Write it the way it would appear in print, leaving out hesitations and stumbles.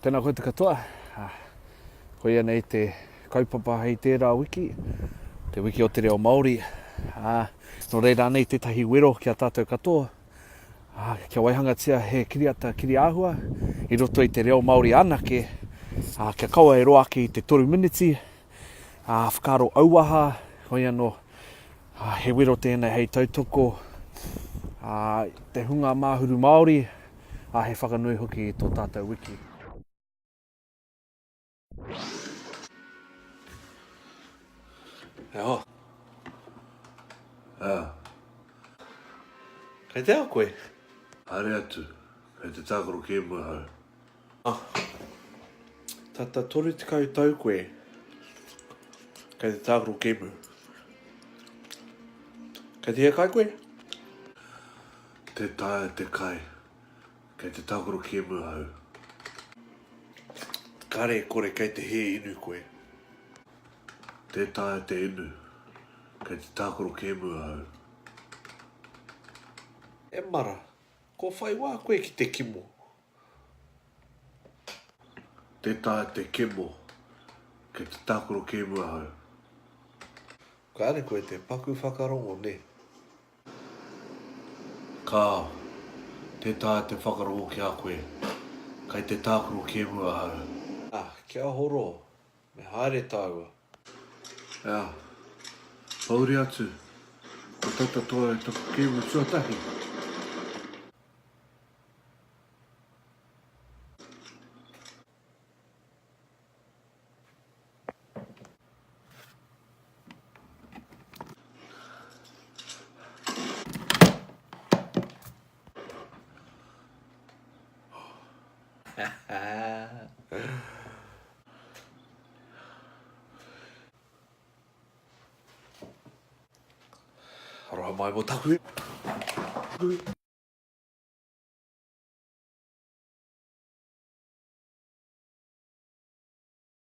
Tēnā koe te katoa. Koia nei te kaupapa hei tērā wiki. Te wiki o te reo Māori. No reira nei tētahi wero kia tātou katoa. Kia waihangatia he kiriata kiri āhua. I roto i te reo Māori anake. Kia kaua e roa ki te 3 miniti. Whakaro auaha. Koia no he wero tēnei hei tautoko. Te hunga māhuru Māori. He whakanui hoki i tō tātou wiki. Eo. Kei te ao koe? Hare atu, kei te tākoro ke mua hau. Tata toru te kau tau koe. Kei te tākoro ke mua. Kei te hea kai koe? Te tae te kai, kei te tākoro ke mua hau. Kare kore kei te he inu koe. Te tae te inu, kei te tākoro ke mua hau. E mara, ko whai wā koe ki te kimo. Te tae te kemo, kei te tākoro ke mua hau. Kare koe te paku whakarongo ne. Kā, te tae te whakarongo ki a koe, kei te tākoro ke mua hau. Kia horo, me haere tāua. Pauri atu, ko tata toa e taku ke mua tuatahi. Aroha mai mo taku.